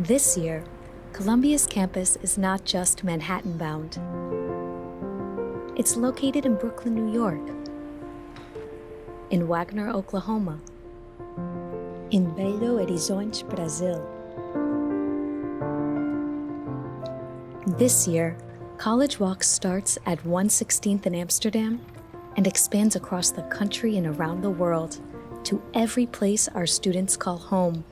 This year, Columbia's campus is not just Manhattan-bound. It's located in Brooklyn, New York, in Wagner, Oklahoma, in Belo Horizonte, Brazil. This year, College Walk starts at 116th in Amsterdam and expands across the country and around the world to every place our students call home.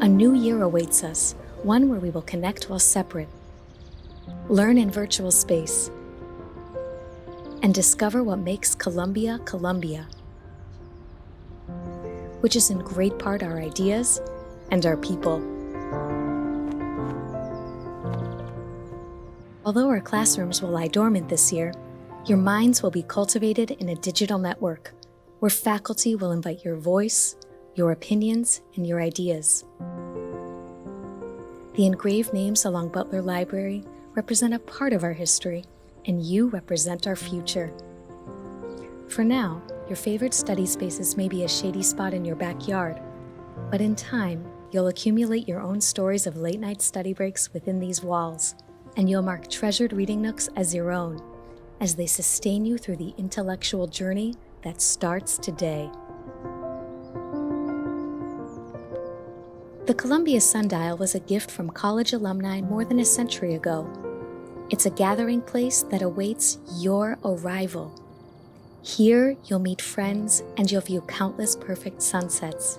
A new year awaits us, one where we will connect while separate, learn in virtual space, and discover what makes Columbia, Columbia, which is in great part our ideas and our people. Although our classrooms will lie dormant this year, your minds will be cultivated in a digital network where faculty will invite your voice, your opinions, and your ideas. The engraved names along Butler Library represent a part of our history, and you represent our future. For now, your favorite study spaces may be a shady spot in your backyard, but in time, you'll accumulate your own stories of late-night study breaks within these walls, and you'll mark treasured reading nooks as your own, as they sustain you through the intellectual journey that starts today. The Columbia Sundial was a gift from college alumni more than a century ago. It's a gathering place that awaits your arrival. Here, you'll meet friends and you'll view countless perfect sunsets.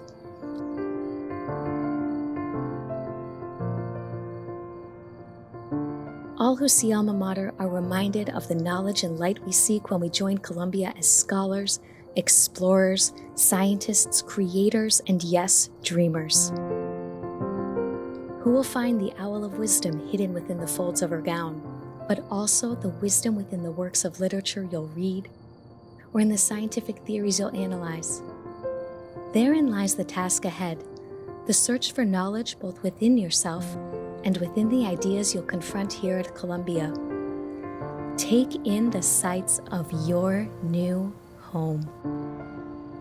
All who see Alma Mater are reminded of the knowledge and light we seek when we join Columbia as scholars, explorers, scientists, creators, and yes, dreamers. Who will find the owl of wisdom hidden within the folds of her gown, but also the wisdom within the works of literature you'll read, or in the scientific theories you'll analyze. Therein lies the task ahead, the search for knowledge both within yourself and within the ideas you'll confront here at Columbia. Take in the sights of your new home.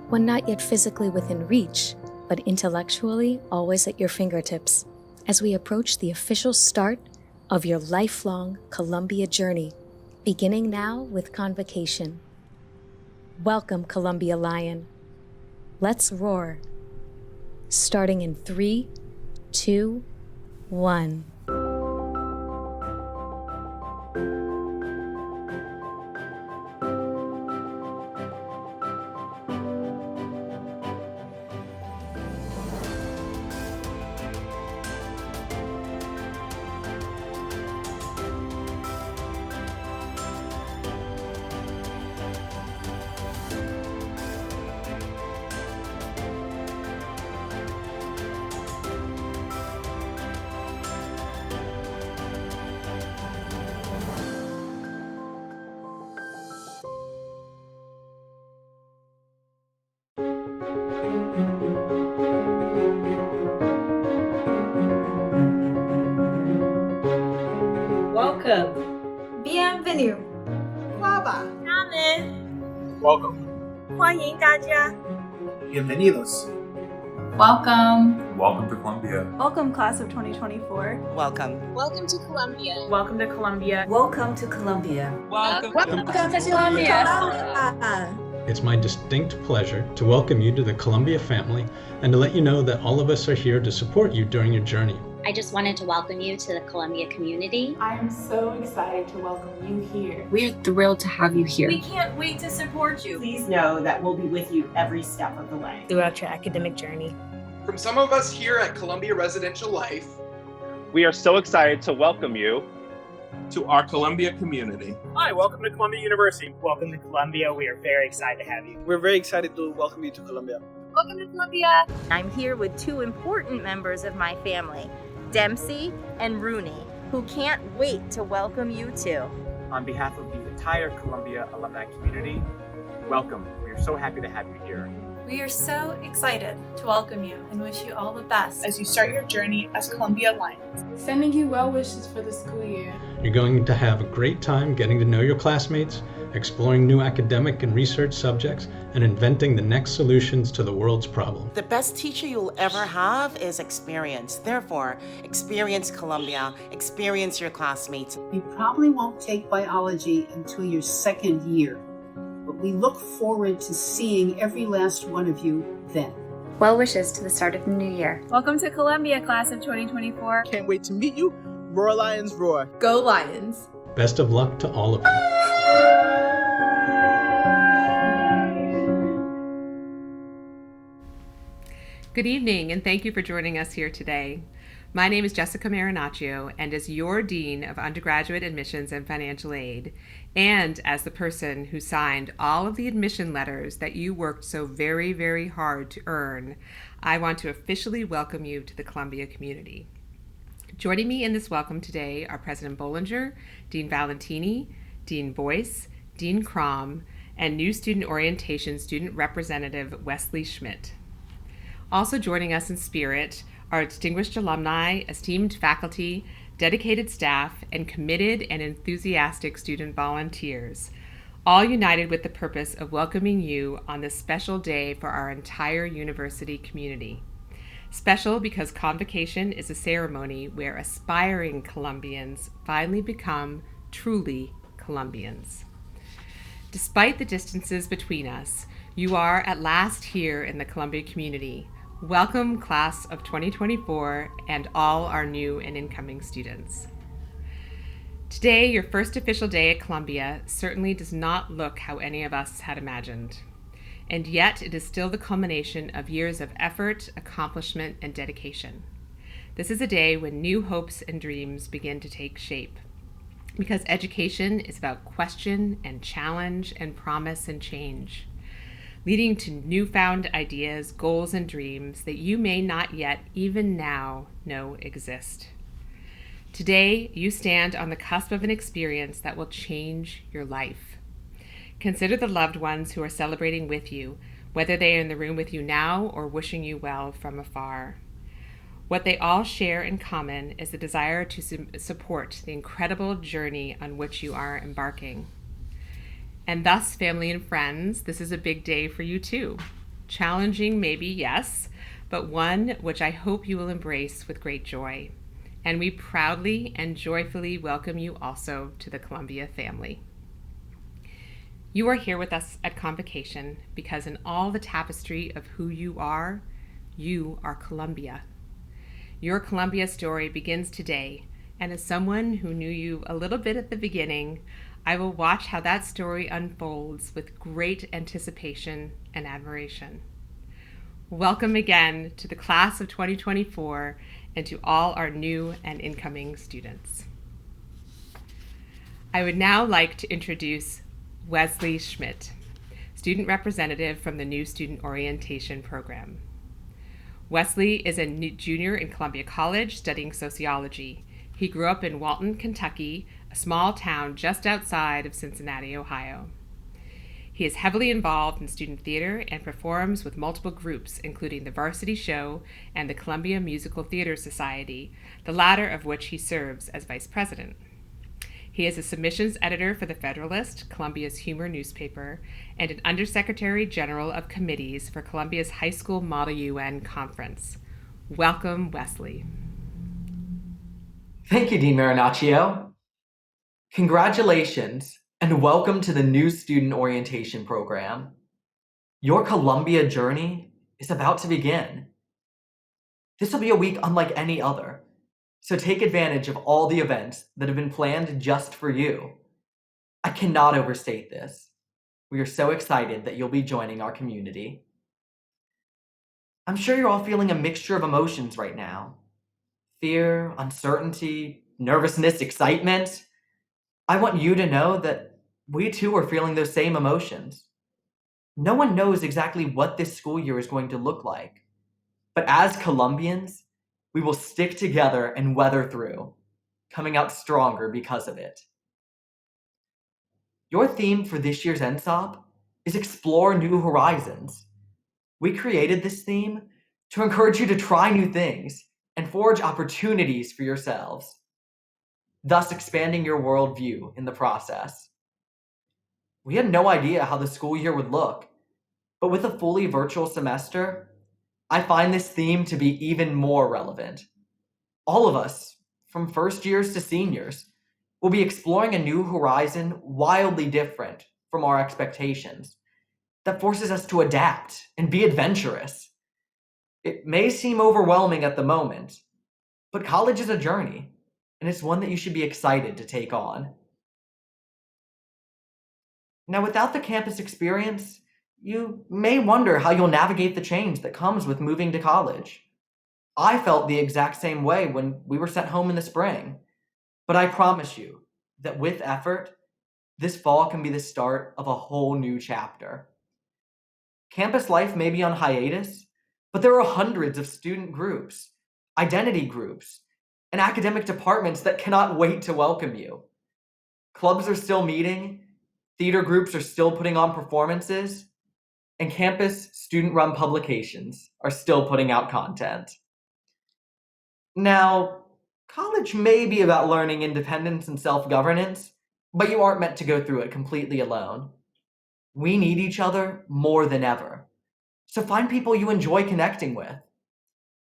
One not yet physically within reach, but intellectually always at your fingertips, as we approach the official start of your lifelong Columbia journey, beginning now with Convocation. Welcome, Columbia Lion. Let's roar. Starting in 3, 2, 1. Welcome. Bienvenue. Welcome. 欢迎大家. Bienvenidos. Welcome. Welcome to Columbia. Welcome, class of 2024. Welcome. Welcome to Columbia. Welcome to Columbia. Welcome to Columbia. Welcome to Columbia. It's my distinct pleasure to welcome you to the Columbia family and to let you know that all of us are here to support you during your journey. I just wanted to welcome you to the Columbia community. I am so excited to welcome you here. We're thrilled to have you here. We can't wait to support you. Please know that we'll be with you every step of the way. Throughout your academic journey. From some of us here at Columbia Residential Life, we are so excited to welcome you to our Columbia community. Hi, welcome to Columbia University. Welcome to Columbia. We are very excited to have you. We're very excited to welcome you to Columbia. Welcome to Columbia. I'm here with two important members of my family, Dempsey and Rooney, who can't wait to welcome you too. On behalf of the entire Columbia alumni community, welcome. We are so happy to have you here. We are so excited to welcome you and wish you all the best as you start your journey as Columbia Lions. Sending you well wishes for the school year. You're going to have a great time getting to know your classmates, exploring new academic and research subjects, and inventing the next solutions to the world's problems. The best teacher you'll ever have is experience. Therefore, experience Columbia, experience your classmates. You probably won't take biology until your second year, but we look forward to seeing every last one of you then. Well wishes to the start of the new year. Welcome to Columbia, class of 2024. Can't wait to meet you. Roar Lions, roar. Go Lions. Best of luck to all of you. Good evening, and thank you for joining us here today. My name is Jessica Marinaccio, and as your Dean of Undergraduate Admissions and Financial Aid, and as the person who signed all of the admission letters that you worked so very, very hard to earn, I want to officially welcome you to the Columbia community. Joining me in this welcome today are President Bollinger, Dean Valentini, Dean Boyce, Dean Crom, and new Student Orientation Student Representative Wesley Schmidt. Also joining us in spirit are distinguished alumni, esteemed faculty, dedicated staff, and committed and enthusiastic student volunteers, all united with the purpose of welcoming you on this special day for our entire university community. Special because Convocation is a ceremony where aspiring Columbians finally become truly Columbians. Despite the distances between us, you are at last here in the Columbia community. Welcome, class of 2024, and all our new and incoming students. Today, your first official day at Columbia, certainly does not look how any of us had imagined. And yet, it is still the culmination of years of effort, accomplishment, and dedication. This is a day when new hopes and dreams begin to take shape. Because education is about question and challenge and promise and change, leading to newfound ideas, goals, and dreams that you may not yet, even now, know exist. Today, you stand on the cusp of an experience that will change your life. Consider the loved ones who are celebrating with you, whether they are in the room with you now or wishing you well from afar. What they all share in common is the desire to support the incredible journey on which you are embarking. And thus, family and friends, this is a big day for you too. Challenging maybe, yes, but one which I hope you will embrace with great joy. And we proudly and joyfully welcome you also to the Columbia family. You are here with us at Convocation because in all the tapestry of who you are Columbia. Your Columbia story begins today, and as someone who knew you a little bit at the beginning, I will watch how that story unfolds with great anticipation and admiration. Welcome again to the class of 2024 and to all our new and incoming students. I would now like to introduce Wesley Schmidt, student representative from the new Student Orientation Program. Wesley is a junior in Columbia College studying sociology. He grew up in Walton, Kentucky, a small town just outside of Cincinnati, Ohio. He is heavily involved in student theater and performs with multiple groups, including the Varsity Show and the Columbia Musical Theater Society, the latter of which he serves as vice president. He is a submissions editor for The Federalist, Columbia's humor newspaper, and an undersecretary general of committees for Columbia's High School Model UN Conference. Welcome, Wesley. Thank you, Dean Marinaccio. Congratulations, and welcome to the new Student Orientation Program. Your Columbia journey is about to begin. This will be a week unlike any other, so take advantage of all the events that have been planned just for you. I cannot overstate this. We are so excited that you'll be joining our community. I'm sure you're all feeling a mixture of emotions right now. Fear, uncertainty, nervousness, excitement. I want you to know that we too are feeling those same emotions. No one knows exactly what this school year is going to look like, but as Columbians, we will stick together and weather through, coming out stronger because of it. Your theme for this year's NSOP is Explore New Horizons. We created this theme to encourage you to try new things and forge opportunities for yourselves, thus expanding your worldview in the process. We had no idea how the school year would look, but with a fully virtual semester, I find this theme to be even more relevant. All of us, from first years to seniors, will be exploring a new horizon wildly different from our expectations that forces us to adapt and be adventurous. It may seem overwhelming at the moment, but college is a journey, and it's one that you should be excited to take on. Now, without the campus experience, you may wonder how you'll navigate the change that comes with moving to college. I felt the exact same way when we were sent home in the spring, but I promise you that with effort, this fall can be the start of a whole new chapter. Campus life may be on hiatus, but there are hundreds of student groups, identity groups, and academic departments that cannot wait to welcome you. Clubs are still meeting, theater groups are still putting on performances, and campus student-run publications are still putting out content. Now, college may be about learning independence and self-governance, but you aren't meant to go through it completely alone. We need each other more than ever, so find people you enjoy connecting with.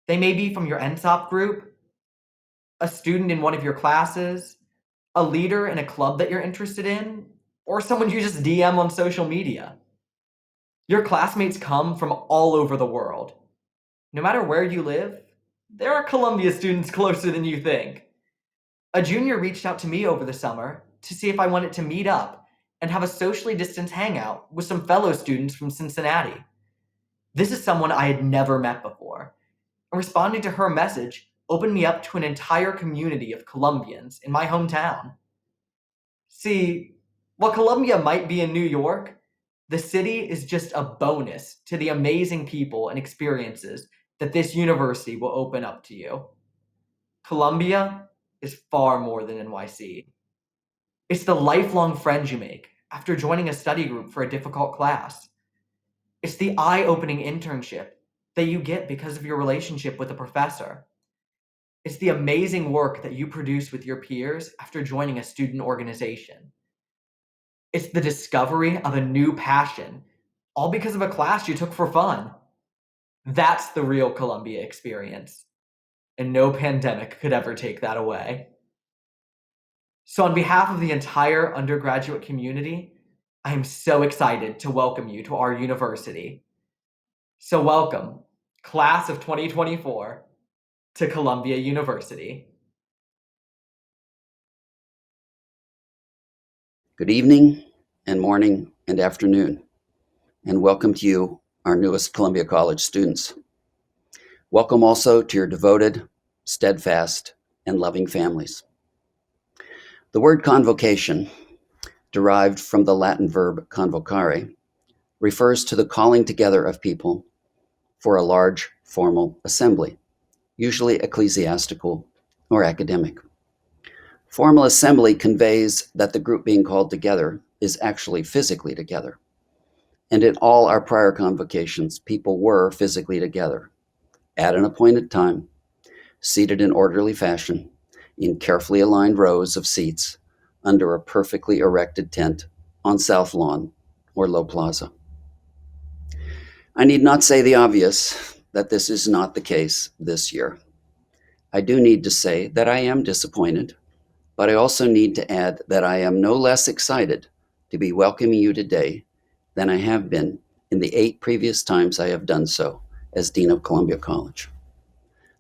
They may be from your NSOP group, a student in one of your classes, a leader in a club that you're interested in, or someone you just DM on social media. Your classmates come from all over the world. No matter where you live, there are Columbia students closer than you think. A junior reached out to me over the summer to see if I wanted to meet up and have a socially distanced hangout with some fellow students from Cincinnati. This is someone I had never met before, and responding to her message opened me up to an entire community of Columbians in my hometown. See, while Columbia might be in New York, the city is just a bonus to the amazing people and experiences that this university will open up to you. Columbia is far more than NYC. It's the lifelong friends you make after joining a study group for a difficult class. It's the eye-opening internship that you get because of your relationship with a professor. It's the amazing work that you produce with your peers after joining a student organization. It's the discovery of a new passion, all because of a class you took for fun. That's the real Columbia experience, and no pandemic could ever take that away. So on behalf of the entire undergraduate community, I am so excited to welcome you to our university. So welcome, class of 2024, to Columbia University. Good evening and morning and afternoon, and welcome to you, our newest Columbia College students. Welcome also to your devoted, steadfast, and loving families. The word convocation, derived from the Latin verb convocare, refers to the calling together of people for a large formal assembly, usually ecclesiastical or academic. Formal assembly conveys that the group being called together is actually physically together. And in all our prior convocations, people were physically together at an appointed time, seated in orderly fashion, in carefully aligned rows of seats under a perfectly erected tent on South Lawn or Low Plaza. I need not say the obvious that this is not the case this year. I do need to say that I am disappointed, but I also need to add that I am no less excited to be welcoming you today than I have been in the 8 previous times I have done so as Dean of Columbia College.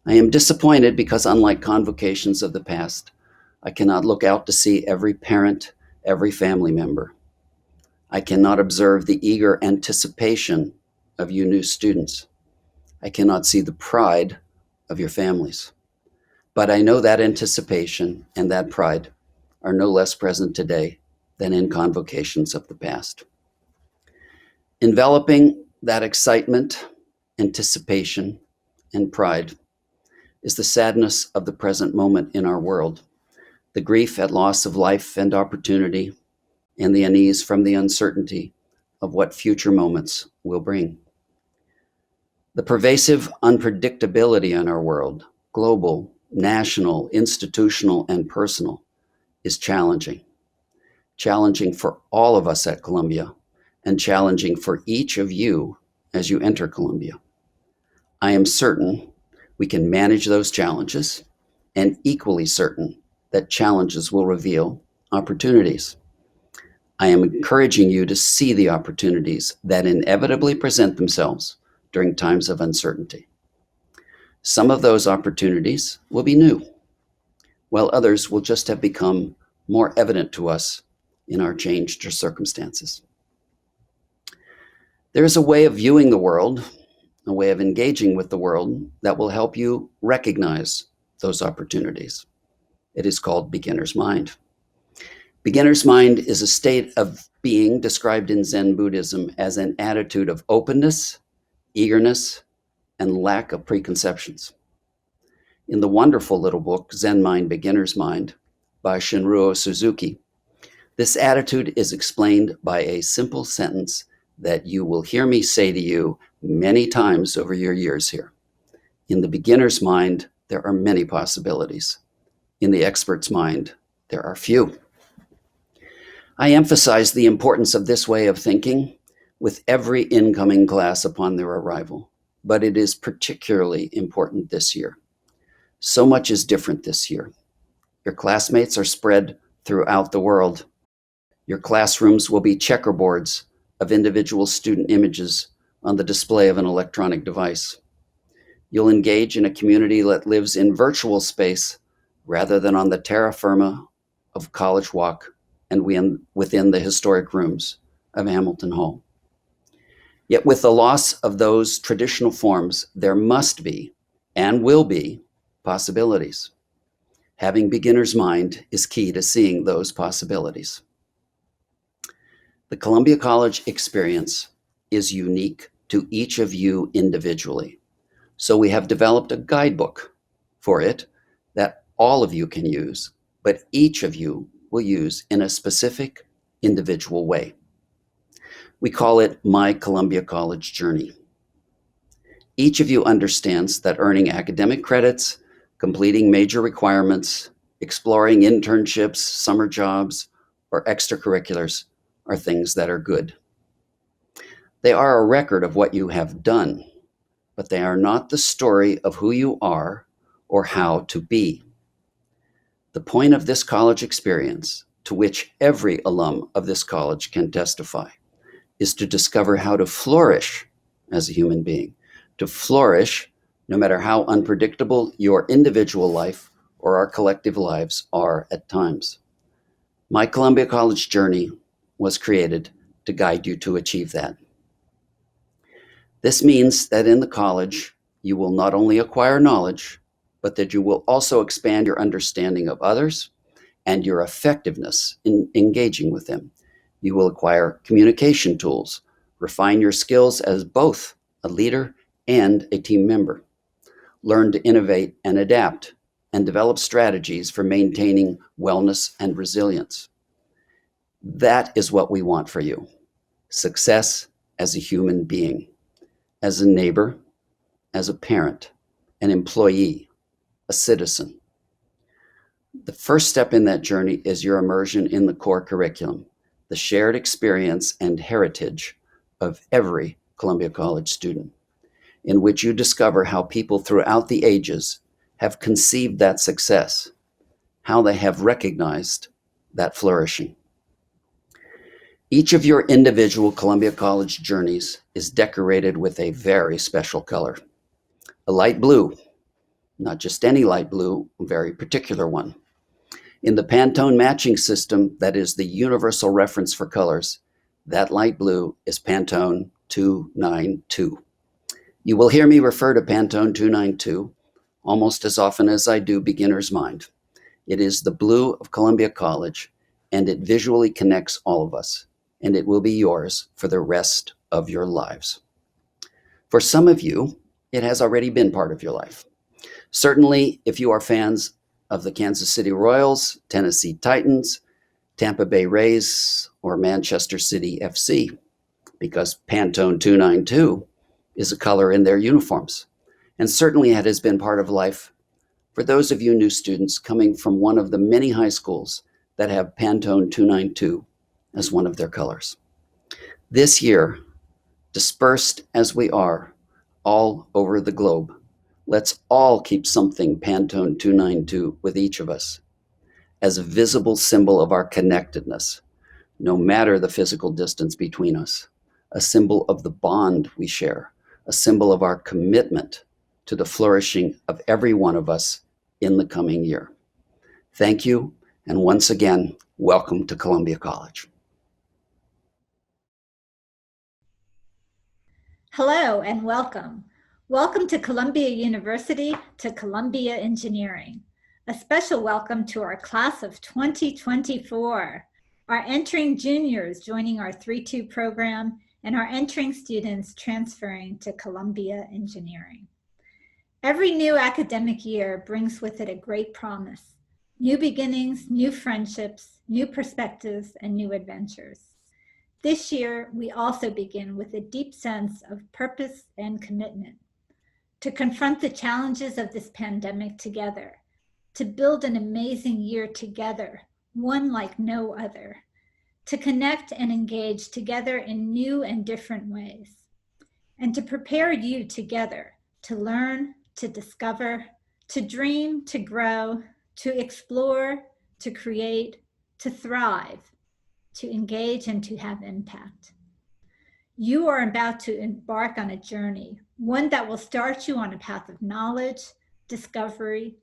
I am disappointed because, unlike convocations of the past, I cannot look out to see every parent, every family member. I cannot observe the eager anticipation of you new students. I cannot see the pride of your families. But I know that anticipation and that pride are no less present today than in convocations of the past. Enveloping that excitement, anticipation, and pride is the sadness of the present moment in our world, the grief at loss of life and opportunity, and the unease from the uncertainty of what future moments will bring. The pervasive unpredictability in our world, global, national, institutional, and personal, is challenging. challenging for all of us at Columbia, and challenging for each of you as you enter Columbia. I am certain we can manage those challenges, and equally certain that challenges will reveal opportunities. I am encouraging you to see the opportunities that inevitably present themselves during times of uncertainty. Some of those opportunities will be new, while others will just have become more evident to us in our changed circumstances. There is a way of viewing the world, a way of engaging with the world that will help you recognize those opportunities. It is called beginner's mind. Beginner's mind is a state of being described in Zen Buddhism as an attitude of openness, eagerness, and lack of preconceptions. In the wonderful little book, Zen Mind, Beginner's Mind, by Shinruo Suzuki, this attitude is explained by a simple sentence that you will hear me say to you many times over your years here. In the beginner's mind, there are many possibilities. In the expert's mind, there are few. I emphasize the importance of this way of thinking with every incoming class upon their arrival, but it is particularly important this year. So much is different this year. Your classmates are spread throughout the world. Your classrooms will be checkerboards of individual student images on the display of an electronic device. You'll engage in a community that lives in virtual space rather than on the terra firma of College Walk and within the historic rooms of Hamilton Hall. Yet with the loss of those traditional forms, there must be and will be possibilities. Having beginner's mind is key to seeing those possibilities. The Columbia College experience is unique to each of you individually. So we have developed a guidebook for it that all of you can use, but each of you will use in a specific individual way. We call it My Columbia College Journey. Each of you understands that earning academic credits, completing major requirements, exploring internships, summer jobs, or extracurriculars are things that are good. They are a record of what you have done, but they are not the story of who you are or how to be. The point of this college experience, to which every alum of this college can testify, is to discover how to flourish as a human being, to flourish no matter how unpredictable your individual life or our collective lives are at times. My Columbia College Journey was created to guide you to achieve that. This means that in the college, you will not only acquire knowledge, but that you will also expand your understanding of others and your effectiveness in engaging with them. You will acquire communication tools, refine your skills as both a leader and a team member, learn to innovate and adapt, and develop strategies for maintaining wellness and resilience. That is what we want for you. Success as a human being, as a neighbor, as a parent, an employee, a citizen. The first step in that journey is your immersion in the core curriculum, the shared experience and heritage of every Columbia College student, in which you discover how people throughout the ages have conceived that success, how they have recognized that flourishing. Each of your individual Columbia College journeys is decorated with a very special color. A light blue, not just any light blue, a very particular one. In the Pantone matching system that is the universal reference for colors, that light blue is Pantone 292. You will hear me refer to Pantone 292 almost as often as I do beginner's mind. It is the blue of Columbia College, and it visually connects all of us, and it will be yours for the rest of your lives. For some of you, it has already been part of your life. Certainly, if you are fans of the Kansas City Royals, Tennessee Titans, Tampa Bay Rays, or Manchester City FC, because Pantone 292 is a color in their uniforms. And certainly it has been part of life for those of you new students coming from one of the many high schools that have Pantone 292 as one of their colors. This year, dispersed as we are all over the globe, let's all keep something Pantone 292 with each of us as a visible symbol of our connectedness, no matter the physical distance between us, a symbol of the bond we share, a symbol of our commitment to the flourishing of every one of us in the coming year. Thank you, and once again, welcome to Columbia College. Hello and welcome. Welcome to Columbia University, to Columbia Engineering. A special welcome to our class of 2024, our entering juniors joining our 3-2 program, and our entering students transferring to Columbia Engineering. Every new academic year brings with it a great promise: new beginnings, new friendships, new perspectives, and new adventures. This year, we also begin with a deep sense of purpose and commitment to confront the challenges of this pandemic together, to build an amazing year together, one like no other, to connect and engage together in new and different ways, and to prepare you together to learn, to discover, to dream, to grow, to explore, to create, to thrive, to engage, and to have impact. You are about to embark on a journey, one that will start you on a path of knowledge, discovery,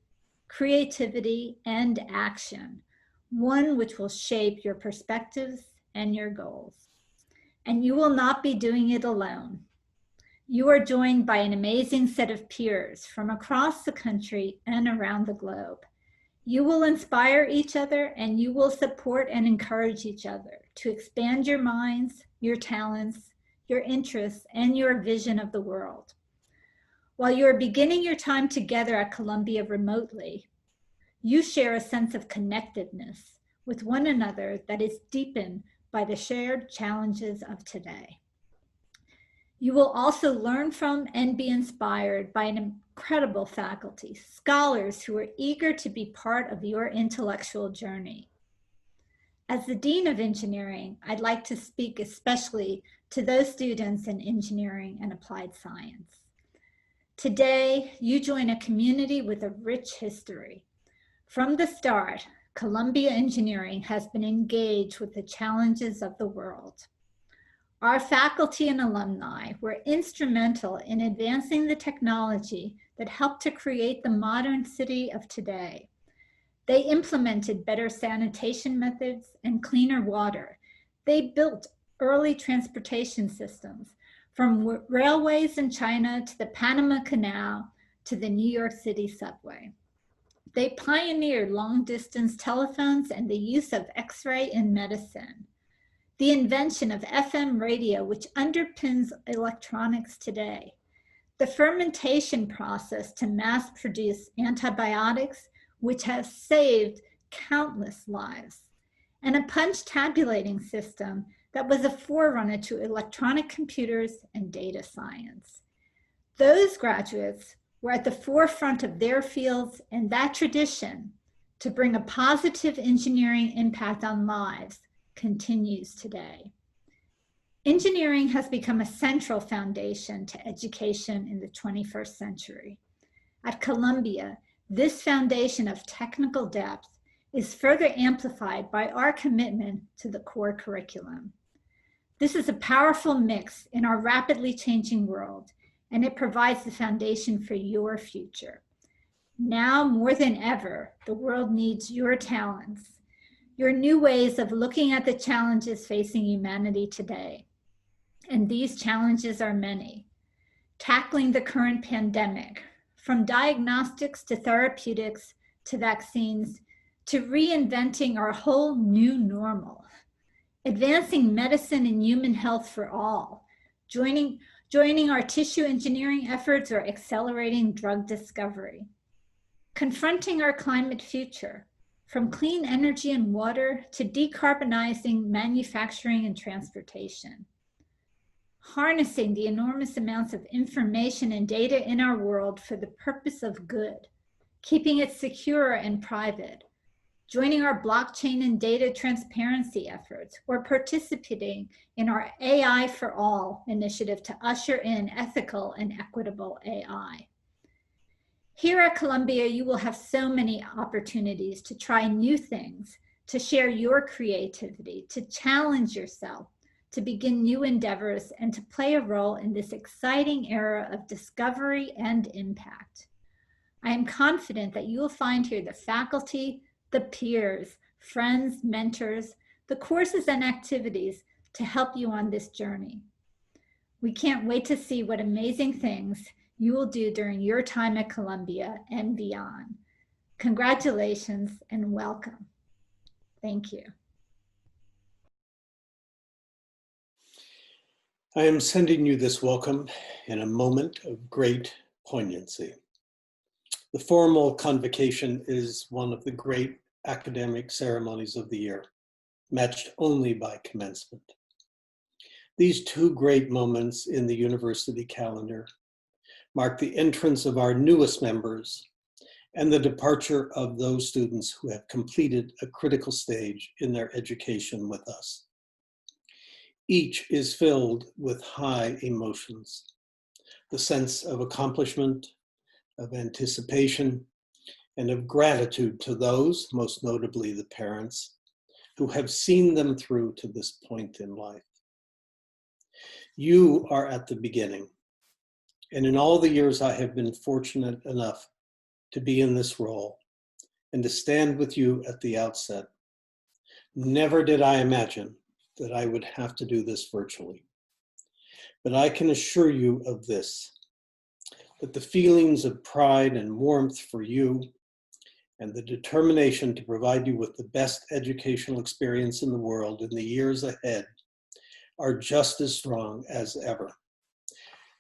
creativity, and action, one which will shape your perspectives and your goals. And you will not be doing it alone. You are joined by an amazing set of peers from across the country and around the globe. You will inspire each other, and you will support and encourage each other to expand your minds, your talents, your interests, and your vision of the world. While you are beginning your time together at Columbia remotely, you share a sense of connectedness with one another that is deepened by the shared challenges of today. You will also learn from and be inspired by an incredible faculty, scholars who are eager to be part of your intellectual journey. As the Dean of Engineering, I'd like to speak especially to those students in engineering and applied science. Today, you join a community with a rich history. From the start, Columbia Engineering has been engaged with the challenges of the world. Our faculty and alumni were instrumental in advancing the technology that helped to create the modern city of today. They implemented better sanitation methods and cleaner water. They built early transportation systems, from railways in China to the Panama Canal to the New York City subway. They pioneered long-distance telephones and the use of X-ray in medicine. The invention of FM radio, which underpins electronics today, the fermentation process to mass produce antibiotics, which has saved countless lives, and a punch tabulating system that was a forerunner to electronic computers and data science. Those graduates were at the forefront of their fields, and that tradition to bring a positive engineering impact on lives continues today. Engineering has become a central foundation to education in the 21st century. At Columbia, this foundation of technical depth is further amplified by our commitment to the core curriculum. This is a powerful mix in our rapidly changing world, and it provides the foundation for your future. Now more than ever, the world needs your talents, your new ways of looking at the challenges facing humanity today. And these challenges are many. Tackling the current pandemic, from diagnostics to therapeutics to vaccines, to reinventing our whole new normal. Advancing medicine and human health for all, joining our tissue engineering efforts or accelerating drug discovery. Confronting our climate future, from clean energy and water to decarbonizing manufacturing and transportation. Harnessing the enormous amounts of information and data in our world for the purpose of good, keeping it secure and private, joining our blockchain and data transparency efforts, or participating in our AI for All initiative to usher in ethical and equitable AI. Here at Columbia, you will have so many opportunities to try new things, to share your creativity, to challenge yourself, to begin new endeavors, and to play a role in this exciting era of discovery and impact. I am confident that you will find here the faculty, the peers, friends, mentors, the courses and activities to help you on this journey. We can't wait to see what amazing things you will do during your time at Columbia and beyond. Congratulations and welcome. Thank you. I am sending you this welcome in a moment of great poignancy. The formal convocation is one of the great academic ceremonies of the year, matched only by commencement. These two great moments in the university calendar mark the entrance of our newest members and the departure of those students who have completed a critical stage in their education with us. Each is filled with high emotions, the sense of accomplishment, of anticipation, and of gratitude to those, most notably the parents, who have seen them through to this point in life. You are at the beginning, and in all the years I have been fortunate enough to be in this role and to stand with you at the outset, never did I imagine that I would have to do this virtually. But I can assure you of this, that the feelings of pride and warmth for you and the determination to provide you with the best educational experience in the world in the years ahead are just as strong as ever,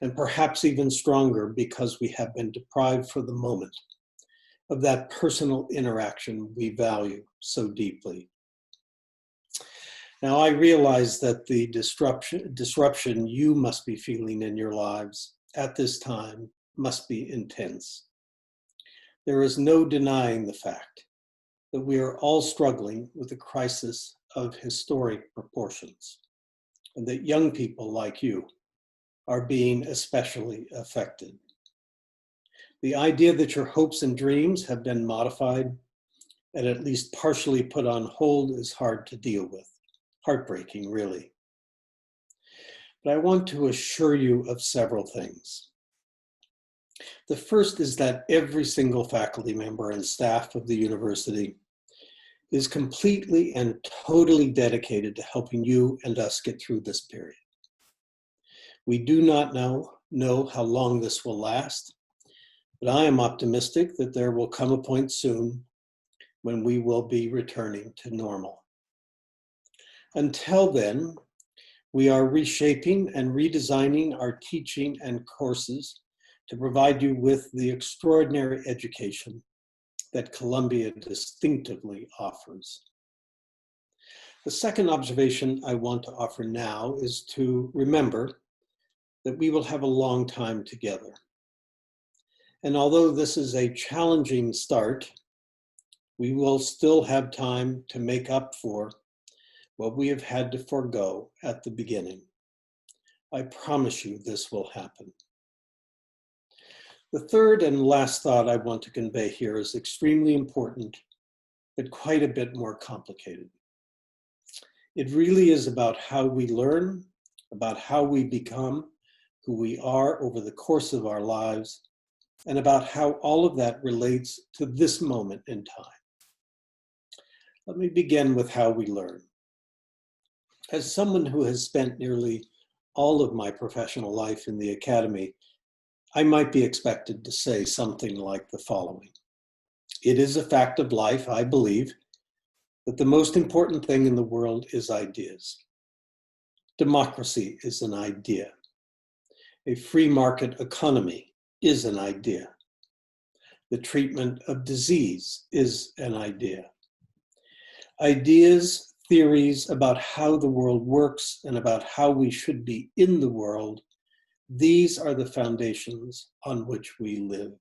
and perhaps even stronger because we have been deprived for the moment of that personal interaction we value so deeply. Now, I realize that the disruption you must be feeling in your lives at this time must be intense. There is no denying the fact that we are all struggling with a crisis of historic proportions, and that young people like you are being especially affected. The idea that your hopes and dreams have been modified and at least partially put on hold is hard to deal with. Heartbreaking, really. But I want to assure you of several things. The first is that every single faculty member and staff of the university is completely and totally dedicated to helping you and us get through this period. We do not know how long this will last, but I am optimistic that there will come a point soon when we will be returning to normal. Until then, we are reshaping and redesigning our teaching and courses to provide you with the extraordinary education that Columbia distinctively offers. The second observation I want to offer now is to remember that we will have a long time together. And although this is a challenging start, we will still have time to make up for what we have had to forego at the beginning. I promise you this will happen. The third and last thought I want to convey here is extremely important, but quite a bit more complicated. It really is about how we learn, about how we become who we are over the course of our lives, and about how all of that relates to this moment in time. Let me begin with how we learn. As someone who has spent nearly all of my professional life in the academy, I might be expected to say something like the following. It is a fact of life, I believe, that the most important thing in the world is ideas. Democracy is an idea. A free market economy is an idea. The treatment of disease is an idea. Ideas, theories about how the world works and about how we should be in the world, these are the foundations on which we live.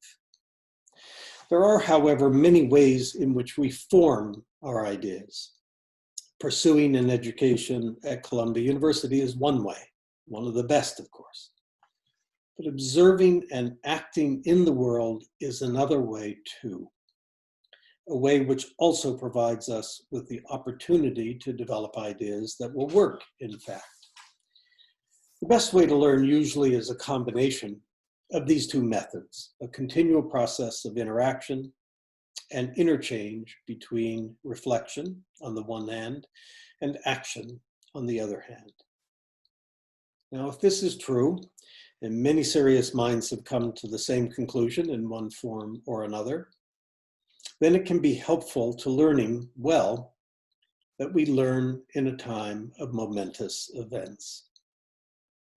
There are, however, many ways in which we form our ideas. Pursuing an education at Columbia University is one way, one of the best, of course. But observing and acting in the world is another way too, a way which also provides us with the opportunity to develop ideas that will work, in fact. The best way to learn usually is a combination of these two methods, a continual process of interaction and interchange between reflection on the one hand and action on the other hand. Now, if this is true, and many serious minds have come to the same conclusion in one form or another, then it can be helpful to learning well that we learn in a time of momentous events.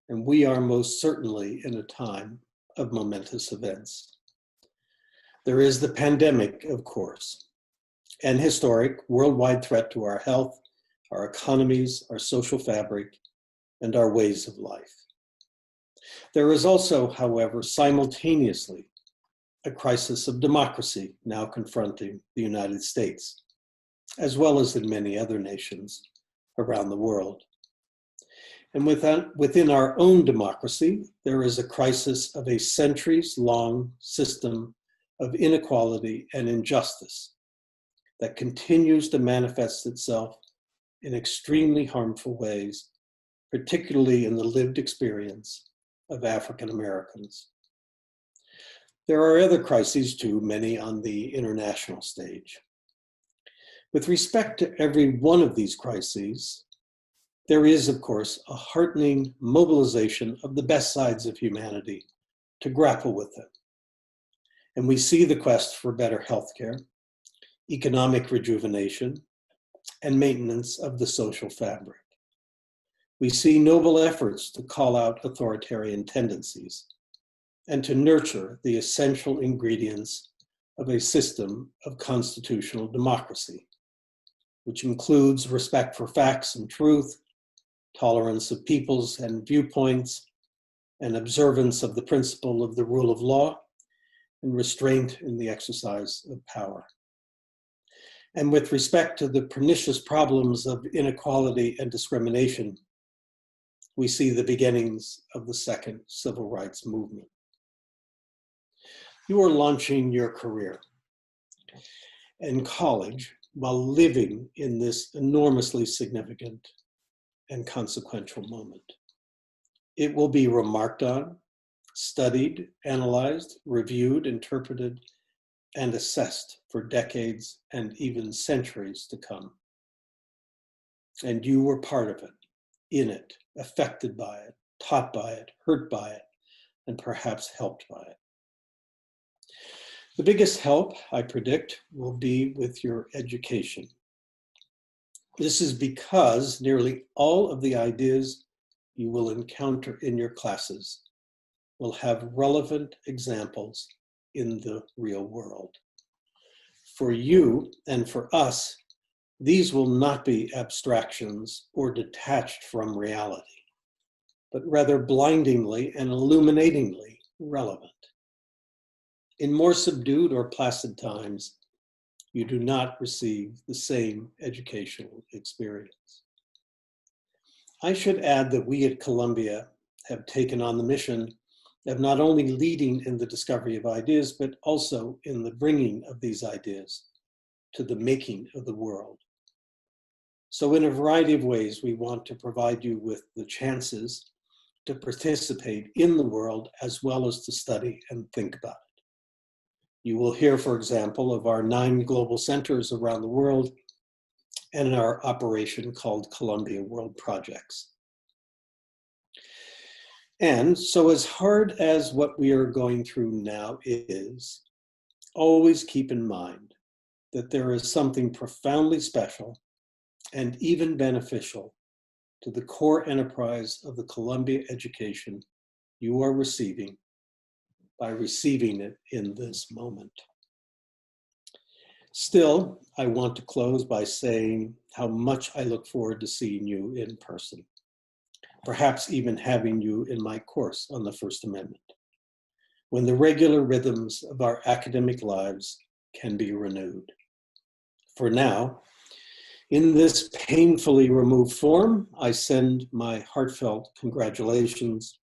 And we are most certainly in a time of momentous events. There is the pandemic, of course, an historic worldwide threat to our health, our economies, our social fabric, and our ways of life. There is also, however, simultaneously, a crisis of democracy now confronting the United States, as well as in many other nations around the world. And within our own democracy, there is a crisis of a centuries-long system of inequality and injustice that continues to manifest itself in extremely harmful ways, particularly in the lived experience of African Americans. There are other crises too, many on the international stage. With respect to every one of these crises, there is, of course, a heartening mobilization of the best sides of humanity to grapple with them. And we see the quest for better healthcare, economic rejuvenation, and maintenance of the social fabric. We see noble efforts to call out authoritarian tendencies and to nurture the essential ingredients of a system of constitutional democracy, which includes respect for facts and truth, tolerance of peoples and viewpoints, and observance of the principle of the rule of law, and restraint in the exercise of power. And with respect to the pernicious problems of inequality and discrimination, we see the beginnings of the second civil rights movement. You are launching your career in college while living in this enormously significant and consequential moment. It will be remarked on, studied, analyzed, reviewed, interpreted, and assessed for decades and even centuries to come. And you were part of it, in it, affected by it, taught by it, hurt by it, and perhaps helped by it. The biggest help, I predict, will be with your education. This is because nearly all of the ideas you will encounter in your classes will have relevant examples in the real world. For you and for us, these will not be abstractions or detached from reality, but rather blindingly and illuminatingly relevant. In more subdued or placid times, you do not receive the same educational experience. I should add that we at Columbia have taken on the mission of not only leading in the discovery of ideas, but also in the bringing of these ideas to the making of the world. So in a variety of ways, we want to provide you with the chances to participate in the world as well as to study and think about it. You will hear, for example, of our 9 global centers around the world and our operation called Columbia World Projects. And so as hard as what we are going through now is, always keep in mind that there is something profoundly special and even beneficial to the core enterprise of the Columbia education you are receiving by receiving it in this moment. Still, I want to close by saying how much I look forward to seeing you in person, perhaps even having you in my course on the First Amendment. when the regular rhythms of our academic lives can be renewed. For now, in this painfully removed form, I send my heartfelt congratulations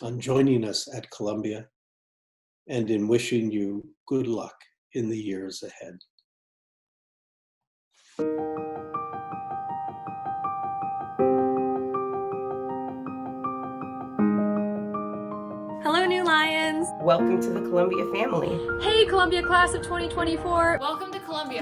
on joining us at Columbia and in wishing you good luck in the years ahead. Hello, New Lions! Welcome to the Columbia family. Hey, Columbia class of 2024! Welcome to Columbia.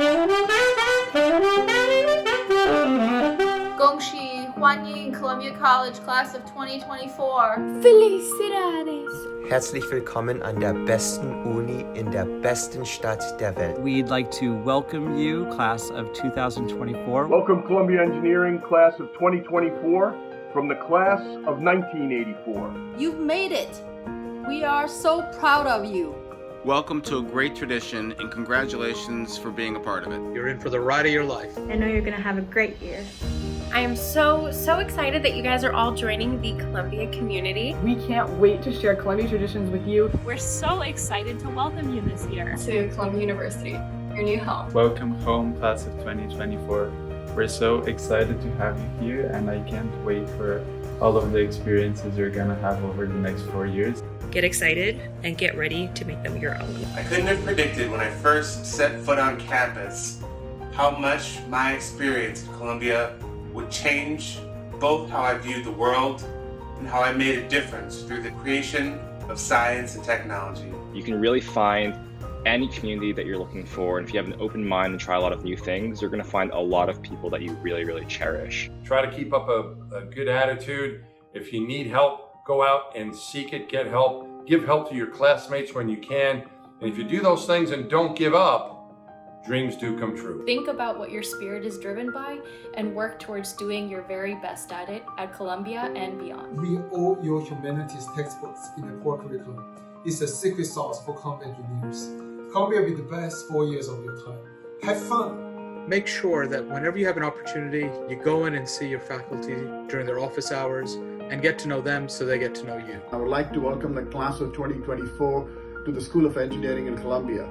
恭喜欢迎 Columbia College Class of 2024. Felicidades! Herzlich willkommen an der besten Uni in der besten Stadt der Welt. We'd like to welcome you, Class of 2024. Welcome Columbia Engineering Class of 2024 from the Class of 1984. You've made it! We are so proud of you. Welcome to a great tradition and congratulations for being a part of it. You're in for the ride of your life. I know you're going to have a great year. I am so excited that you guys are all joining the Columbia community. We can't wait to share Columbia traditions with you. We're so excited to welcome you this year to Columbia University, your new home. Welcome home, Class of 2024. We're so excited to have you here, and I can't wait for all of the experiences you're gonna have over the next 4 years. Get excited and get ready to make them your own. I couldn't have predicted when I first set foot on campus how much my experience at Columbia would change both how I viewed the world and how I made a difference through the creation of science and technology. You can really find any community that you're looking for, and if you have an open mind and try a lot of new things, you're going to find a lot of people that you really, really cherish. Try to keep up a good attitude. If you need help, go out and seek it, get help, give help to your classmates when you can. And if you do those things and don't give up, dreams do come true. Think about what your spirit is driven by and work towards doing your very best at it at Columbia and beyond. Read all your humanities textbooks in the core curriculum. It's the secret sauce for Columbia engineers. Columbia will be the best 4 years of your time. Have fun. Make sure that whenever you have an opportunity, you go in and see your faculty during their office hours and get to know them so they get to know you. I would like to welcome the Class of 2024 to the School of Engineering in Columbia.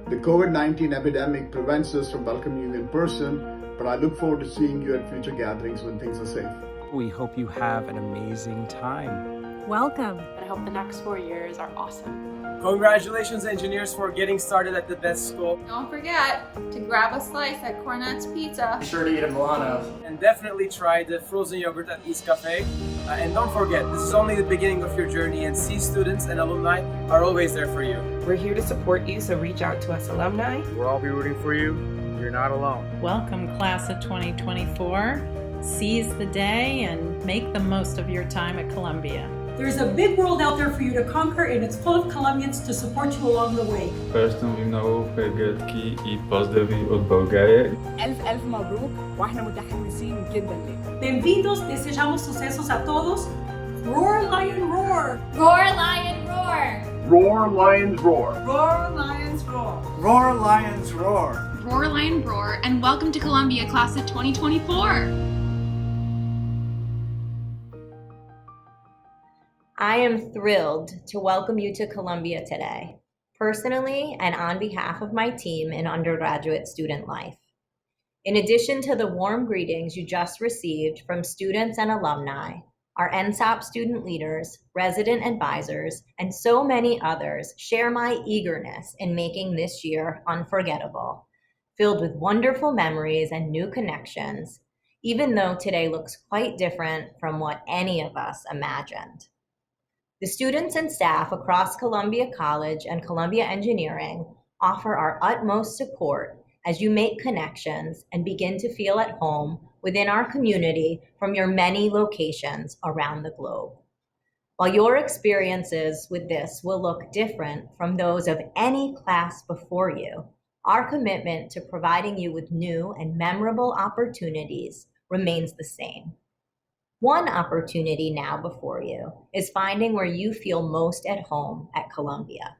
The COVID-19 epidemic prevents us from welcoming you in person, but I look forward to seeing you at future gatherings when things are safe. We hope you have an amazing time. Welcome. And I hope the next 4 years are awesome. Congratulations, engineers, for getting started at the best school. Don't forget to grab a slice at Cornet's Pizza. Be sure to eat a Milano. And definitely try the frozen yogurt at East Cafe. And don't forget, this is only the beginning of your journey, and C students and alumni are always there for you. We're here to support you, so reach out to us alumni. We'll all be rooting for you. You're not alone. Welcome, Class of 2024. Seize the day and make the most of your time at Columbia. There's a big world out there for you to conquer, and it's full of Columbians to support you along the way. Personally, много حاجاتكي и поздрави от Bulgaria. ألف مبروك وإحنا متحمسين جدا لك. Bem-vindos, desejamos sucesos a todos. Roar, lion, roar! Roar, lion, roar! Roar, lions, roar! Roar, lions, roar! Roar, lions, roar! Roar, lion, roar, and welcome to Columbia Class of 2024. I am thrilled to welcome you to Columbia today, personally and on behalf of my team in undergraduate student life. In addition to the warm greetings you just received from students and alumni, our NSOP student leaders, resident advisors, and so many others share my eagerness in making this year unforgettable, filled with wonderful memories and new connections, even though today looks quite different from what any of us imagined. The students and staff across Columbia College and Columbia Engineering offer our utmost support as you make connections and begin to feel at home within our community from your many locations around the globe. While your experiences with this will look different from those of any class before you, our commitment to providing you with new and memorable opportunities remains the same. One opportunity now before you is finding where you feel most at home at Columbia.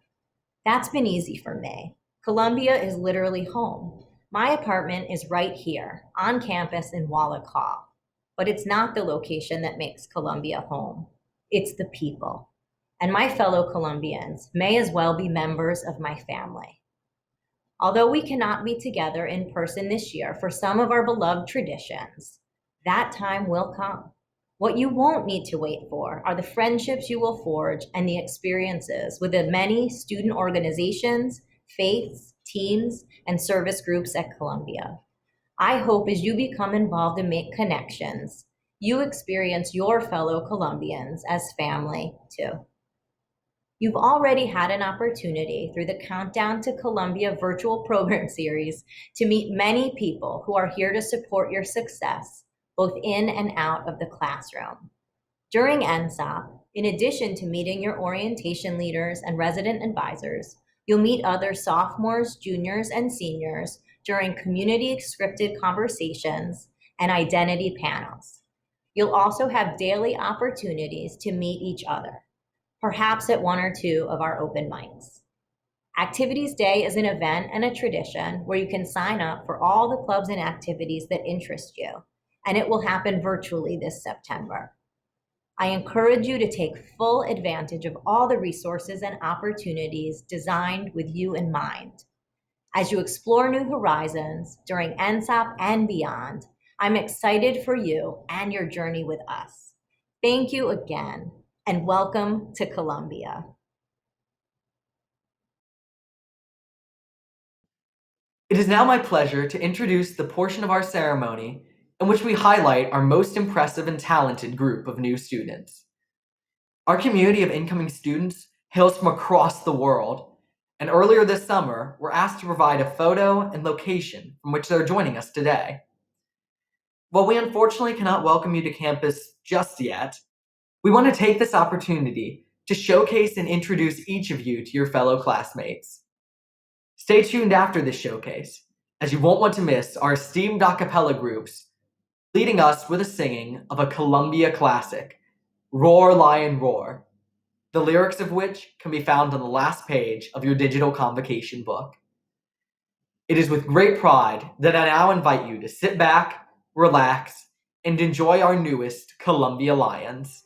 That's been easy for me. Columbia is literally home. My apartment is right here on campus in Wallach Hall, but it's not the location that makes Columbia home. It's the people. and my fellow Columbians may as well be members of my family. Although we cannot be together in person this year for some of our beloved traditions, that time will come. What you won't need to wait for are the friendships you will forge and the experiences with the many student organizations, faiths, teams, and service groups at Columbia. I hope as you become involved and make connections, you experience your fellow Columbians as family too. You've already had an opportunity through the Countdown to Columbia virtual program series to meet many people who are here to support your success, both in and out of the classroom. During NSOP, in addition to meeting your orientation leaders and resident advisors, you'll meet other sophomores, juniors, and seniors during community-scripted conversations and identity panels. You'll also have daily opportunities to meet each other, perhaps at one or two of our open mics. Activities Day is an event and a tradition where you can sign up for all the clubs and activities that interest you, and it will happen virtually this September. I encourage you to take full advantage of all the resources and opportunities designed with you in mind. As you explore new horizons during NSOP and beyond, I'm excited for you and your journey with us. Thank you again, and welcome to Columbia. It is now my pleasure to introduce the portion of our ceremony in which we highlight our most impressive and talented group of new students. Our community of incoming students hails from across the world, and earlier this summer, were asked to provide a photo and location from which they're joining us today. While we unfortunately cannot welcome you to campus just yet, we want to take this opportunity to showcase and introduce each of you to your fellow classmates. Stay tuned after this showcase, as you won't want to miss our esteemed a cappella groups leading us with a singing of a Columbia classic, Roar, Lion, Roar, the lyrics of which can be found on the last page of your digital Convocation book. It is with great pride that I now invite you to sit back, relax, and enjoy our newest Columbia Lions.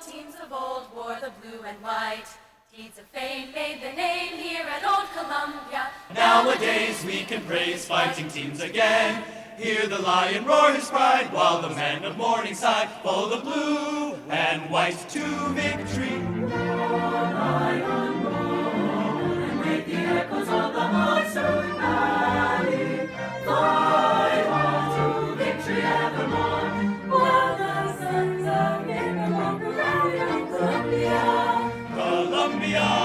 teams of old wore the blue and white. Deeds of fame made the name here at Old Columbia. Nowadays we can praise fighting teams again. Hear the lion roar his pride, while the men of Morningside follow the blue and white to victory. Roar, lion, roar, and wake the echoes of the Hudson Valley. Fight on to victory evermore, while the sons of Columbia. Columbia.